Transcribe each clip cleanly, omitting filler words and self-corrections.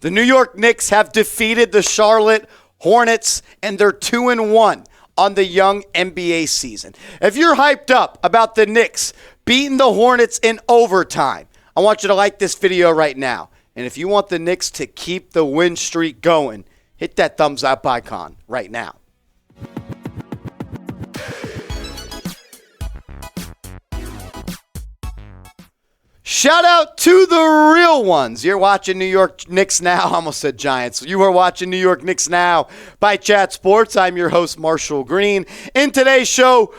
The New York Knicks have defeated the Charlotte Hornets, and they're 2-1 on the young NBA season. If you're hyped up about the Knicks beating the Hornets in overtime, I want you to like this video right now. And if you want the Knicks to keep the win streak going, hit that thumbs up icon right now. Shout out to the real ones. You're watching New York Knicks Now. I almost said Giants. You are watching New York Knicks Now by Chat Sports. I'm your host, Marshall Green. In today's show,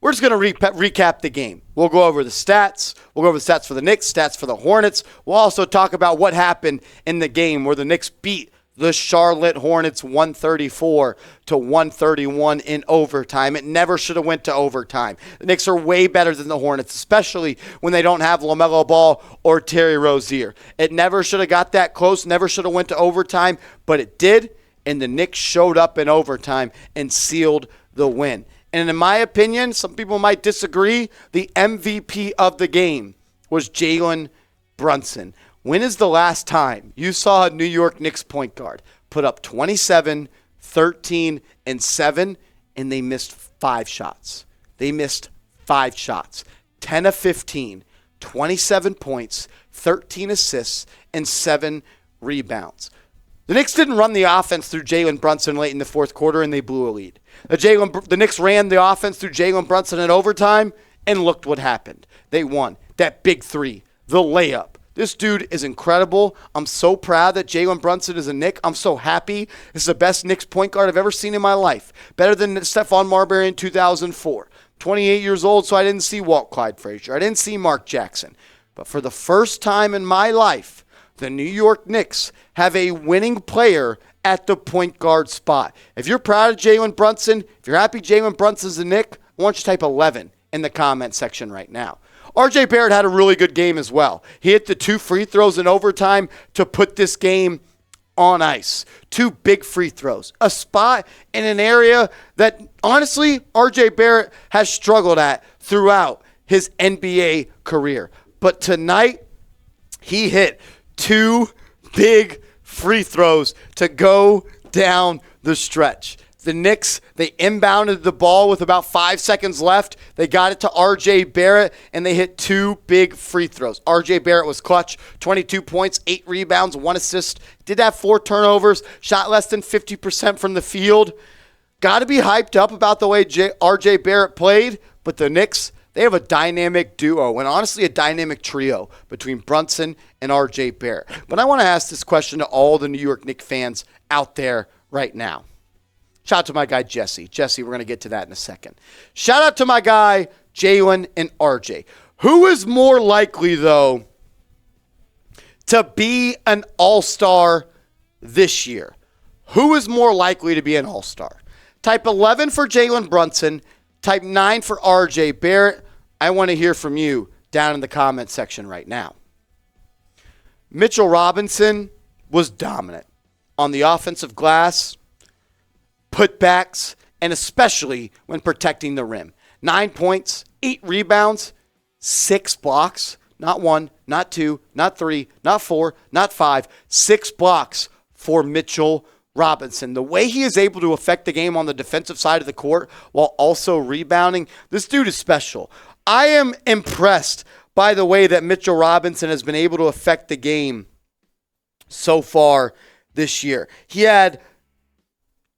we're just going to recap the game. We'll go over the stats. We'll go over the stats for the Knicks, stats for the Hornets. We'll also talk about what happened in the game where the Knicks beat the Charlotte Hornets 134-131 in overtime. It never should have went to overtime. The Knicks are way better than the Hornets, especially when they don't have LaMelo Ball or Terry Rozier. It never should have got that close, never should have went to overtime, but it did, and the Knicks showed up in overtime and sealed the win. And in my opinion, some people might disagree, the MVP of the game was Jalen Brunson. When is the last time you saw a New York Knicks point guard put up 27, 13, and 7, and they missed 5 shots? They missed 5 shots. 10 of 15, 27 points, 13 assists, and 7 rebounds. The Knicks didn't run the offense through Jalen Brunson late in the fourth quarter, and they blew a lead. The Knicks ran the offense through Jalen Brunson in overtime, and looked what happened. They won. That big three, the layup. This dude is incredible. I'm so proud that Jalen Brunson is a Knick. I'm so happy. This is the best Knicks point guard I've ever seen in my life. Better than Stephon Marbury in 2004. 28 years old, so I didn't see Walt Clyde Frazier. I didn't see Mark Jackson. But for the first time in my life, the New York Knicks have a winning player at the point guard spot. If you're proud of Jalen Brunson, if you're happy Jalen Brunson's a Knick, I want you to type 11 in the comment section right now. RJ Barrett had a really good game as well. He hit the 2 free throws in overtime to put this game on ice. 2 big free throws. A spot in an area that, honestly, RJ Barrett has struggled at throughout his NBA career. But tonight, he hit 2 big free throws to go down the stretch. The Knicks, they inbounded the ball with about 5 seconds left. They got it to RJ Barrett, and they hit 2 big free throws. RJ Barrett was clutch, 22 points, 8 rebounds, 1 assist. Did have 4 turnovers, shot less than 50% from the field. Got to be hyped up about the way RJ Barrett played, but the Knicks, they have a dynamic duo, and honestly a dynamic trio between Brunson and RJ Barrett. But I want to ask this question to all the New York Knicks fans out there right now. Shout out to my guy, Jesse. Jesse, we're going to get to that in a second. Shout out to my guy, Jalen and RJ. Who is more likely, though, to be an all-star this year? Who is more likely to be an all-star? Type 11 for Jalen Brunson. Type 9 for RJ Barrett. I want to hear from you down in the comment section right now. Mitchell Robinson was dominant on the offensive glass, putbacks, and especially when protecting the rim. 9 points, 8 rebounds, 6 blocks. Not 1, not 2, not 3, not 4, not 5. 6 blocks for Mitchell Robinson. The way he is able to affect the game on the defensive side of the court while also rebounding, this dude is special. I am impressed by the way that Mitchell Robinson has been able to affect the game so far this year. He had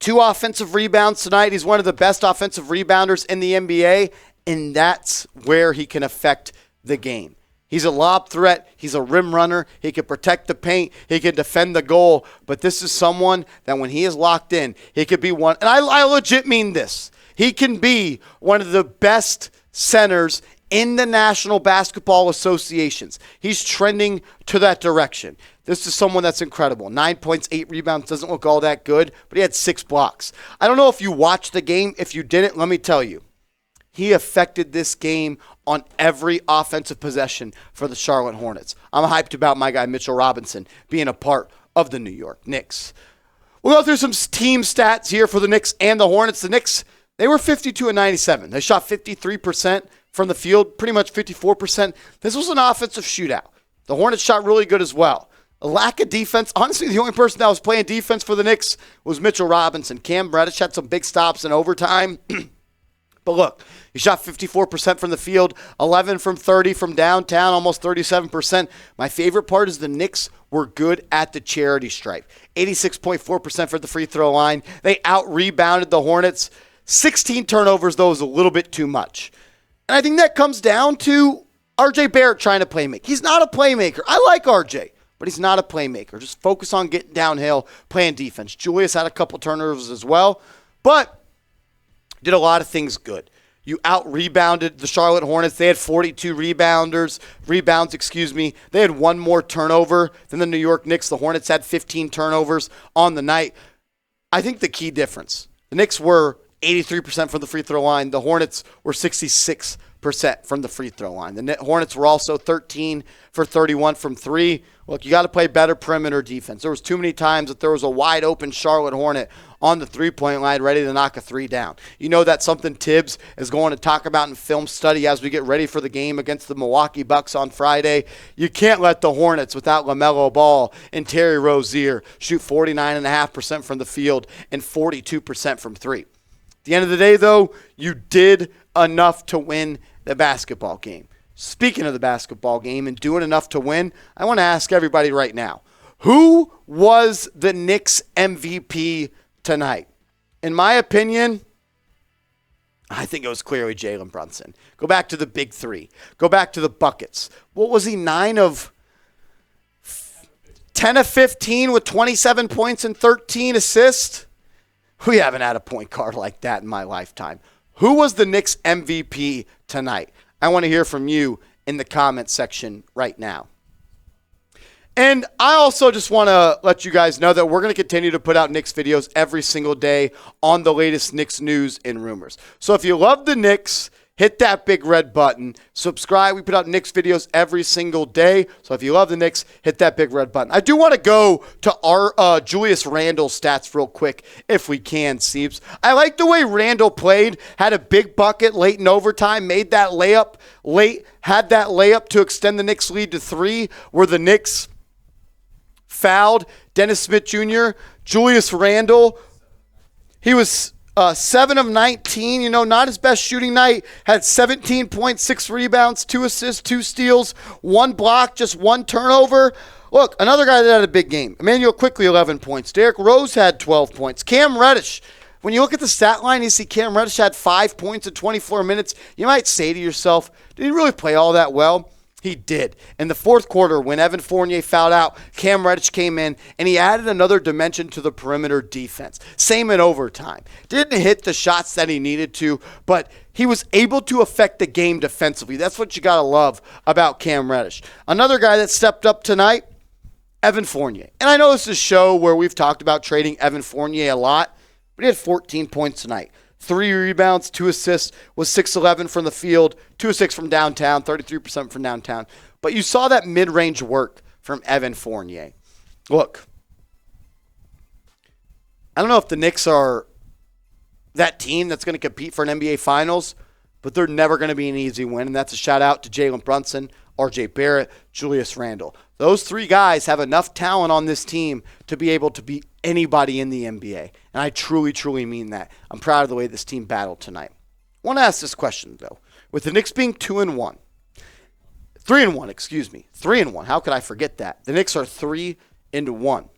2 offensive rebounds tonight. He's one of the best offensive rebounders in the NBA, and that's where he can affect the game. He's a lob threat. He's a rim runner. He can protect the paint. He can defend the goal. But this is someone that when he is locked in, he could be one. And I legit mean this. He can be one of the best centers in the National Basketball Associations. He's trending to that direction. This is someone that's incredible. 9 points, 8 rebounds, doesn't look all that good, but he had 6 blocks. I don't know if you watched the game. If you didn't, let me tell you. He affected this game on every offensive possession for the Charlotte Hornets. I'm hyped about my guy Mitchell Robinson being a part of the New York Knicks. We'll go through some team stats here for the Knicks and the Hornets. The Knicks, they were 52-97. They shot 53% from the field, pretty much 54%. This was an offensive shootout. The Hornets shot really good as well. A lack of defense. Honestly, the only person that was playing defense for the Knicks was Mitchell Robinson. Cam Reddish had some big stops in overtime. But look, he shot 54% from the field, 11 from 30 from downtown, almost 37%. My favorite part is the Knicks were good at the charity stripe. 86.4% for the free throw line. They out-rebounded the Hornets. 16 turnovers, though, is a little bit too much. And I think that comes down to R.J. Barrett trying to playmake. He's not a playmaker. I like R.J., but he's not a playmaker. Just focus on getting downhill, playing defense. Julius had a couple turnovers as well, but did a lot of things good. You out-rebounded the Charlotte Hornets. They had 42 rebounds. They had one more turnover than the New York Knicks. The Hornets had 15 turnovers on the night. I think the key difference, the Knicks were 83% from the free throw line. The Hornets were 66% from the free throw line. The Hornets were also 13 for 31 from three. Look, you got to play better perimeter defense. There was too many times that there was a wide open Charlotte Hornet on the three-point line ready to knock a three down. You know that's something Tibbs is going to talk about in film study as we get ready for the game against the Milwaukee Bucks on Friday. You can't let the Hornets without LaMelo Ball and Terry Rozier shoot 49.5% from the field and 42% from three. At the end of the day, though, you did enough to win the basketball game. Speaking of the basketball game and doing enough to win, I want to ask everybody right now, who was the Knicks MVP tonight? In my opinion, I think it was clearly Jalen Brunson. Go back to the big three. Go back to the buckets. What was he, 10 of 15 with 27 points and 13 assists? We haven't had a point guard like that in my lifetime. Who was the Knicks MVP tonight? I want to hear from you in the comment section right now. And I also just want to let you guys know that we're going to continue to put out Knicks videos every single day on the latest Knicks news and rumors. So if you love the Knicks, hit that big red button. Subscribe. We put out Knicks videos every single day. So if you love the Knicks, hit that big red button. I do want to go to our Julius Randle stats real quick if we can, Seeps. I like the way Randle played. Had a big bucket late in overtime. Made that layup late. Had that layup to extend the Knicks lead to 3 where the Knicks fouled Dennis Smith Jr. Julius Randle, he was 7 of 19, not his best shooting night. Had 17.6 rebounds, 2 assists, 2 steals, 1 block, just 1 turnover. Look, another guy that had a big game. Emmanuel Quickley, 11 points. Derrick Rose had 12 points. Cam Reddish, when you look at the stat line, you see Cam Reddish had 5 points in 24 minutes. You might say to yourself, did he really play all that well? He did. In the fourth quarter, when Evan Fournier fouled out, Cam Reddish came in, and he added another dimension to the perimeter defense. Same in overtime. Didn't hit the shots that he needed to, but he was able to affect the game defensively. That's what you got to love about Cam Reddish. Another guy that stepped up tonight, Evan Fournier. And I know this is a show where we've talked about trading Evan Fournier a lot, but he had 14 points tonight. 3 rebounds, 2 assists, was 6-11 from the field, 2 of 6 from downtown, 33% from downtown. But you saw that mid-range work from Evan Fournier. Look, I don't know if the Knicks are that team that's going to compete for an NBA Finals, but they're never going to be an easy win, and that's a shout-out to Jalen Brunson, R.J. Barrett, Julius Randle. Those 3 guys have enough talent on this team to be able to beat anybody in the NBA. And I truly, truly mean that. I'm proud of the way this team battled tonight. I want to ask this question, though. With the Knicks being 3-1, how could I forget that? The Knicks are 3-1.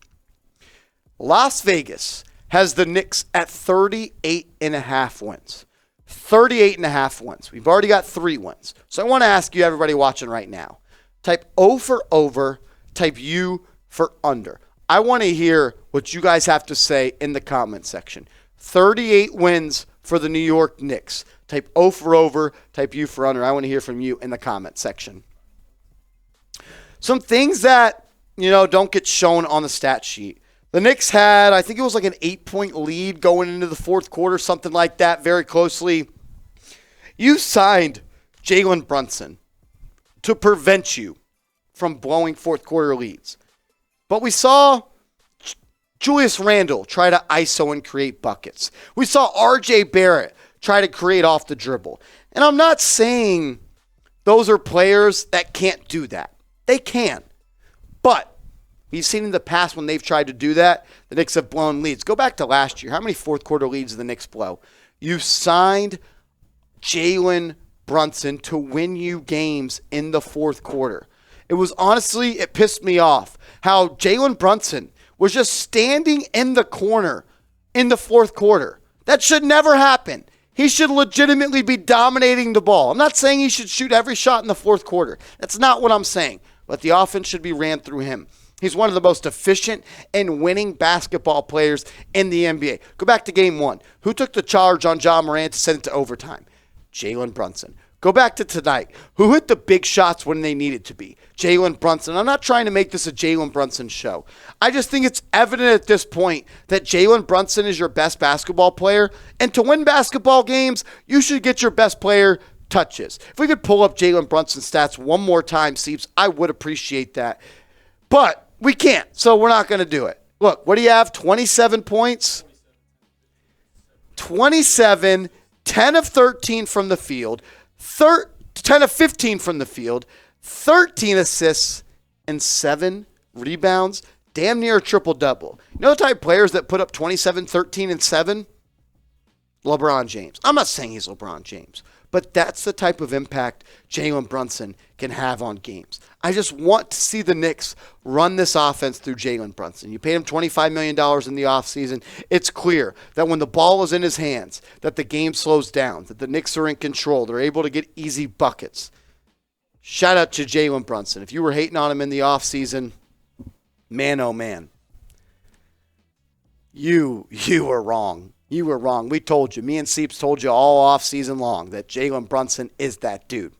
Las Vegas has the Knicks at 38.5 wins. 38.5 wins. We've already got 3 wins. So I want to ask you, everybody watching right now, type O for over, type U for under. I want to hear what you guys have to say in the comment section. 38 wins for the New York Knicks. Type O for over, type U for under. I want to hear from you in the comment section. Some things that, don't get shown on the stat sheet. The Knicks had, I think it was like an 8-point lead going into the fourth quarter, something like that, very closely. You signed Jalen Brunson to prevent you from blowing fourth quarter leads. But we saw Julius Randle try to ISO and create buckets. We saw R.J. Barrett try to create off the dribble. And I'm not saying those are players that can't do that. They can. But We've seen in the past when they've tried to do that, the Knicks have blown leads. Go back to last year. How many fourth quarter leads did the Knicks blow? You signed Jalen Brunson to win you games in the fourth quarter. It was honestly, it pissed me off how Jalen Brunson was just standing in the corner in the fourth quarter. That should never happen. He should legitimately be dominating the ball. I'm not saying he should shoot every shot in the fourth quarter. That's not what I'm saying. But the offense should be ran through him. He's one of the most efficient and winning basketball players in the NBA. Go back to game 1. Who took the charge on Ja Morant to send it to overtime? Jalen Brunson. Go back to tonight. Who hit the big shots when they needed to be? Jalen Brunson. I'm not trying to make this a Jalen Brunson show. I just think it's evident at this point that Jalen Brunson is your best basketball player. And to win basketball games, you should get your best player touches. If we could pull up Jalen Brunson's stats one more time, Seeps, I would appreciate that. But we can't, so we're not going to do it. Look, what do you have? 27 points? 27, 10 of 13 from the field. 10 of 15 from the field, 13 assists, and 7 rebounds. Damn near a triple-double. You know the type of players that put up 27, 13, and 7? LeBron James. I'm not saying he's LeBron James, but that's the type of impact Jalen Brunson can have on games. I just want to see the Knicks run this offense through Jalen Brunson. You paid him $25 million in the offseason. It's clear that when the ball is in his hands, that the game slows down, that the Knicks are in control. They're able to get easy buckets. Shout out to Jalen Brunson. If you were hating on him in the offseason, man, oh man, you were wrong. You were wrong. We told you. Me and Seeps told you all offseason long that Jalen Brunson is that dude.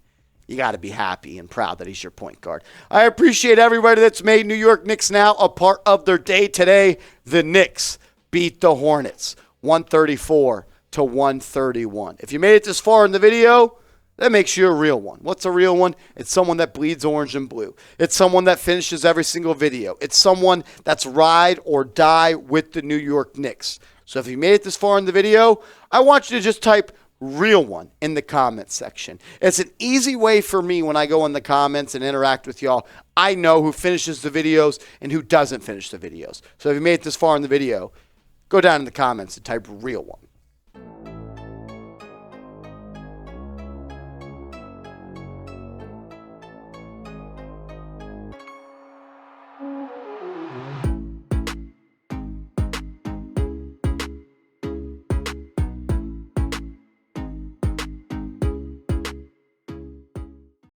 You got to be happy and proud that he's your point guard. I appreciate everybody that's made New York Knicks now a part of their day today. The Knicks beat the Hornets 134-131. If you made it this far in the video, that makes you a real one. What's a real one? It's someone that bleeds orange and blue. It's someone that finishes every single video. It's someone that's ride or die with the New York Knicks. So if you made it this far in the video, I want you to just type real one in the comments section. It's an easy way for me when I go in the comments and interact with y'all. I know who finishes the videos and who doesn't finish the videos. So if you made it this far in the video, go down in the comments and type real one.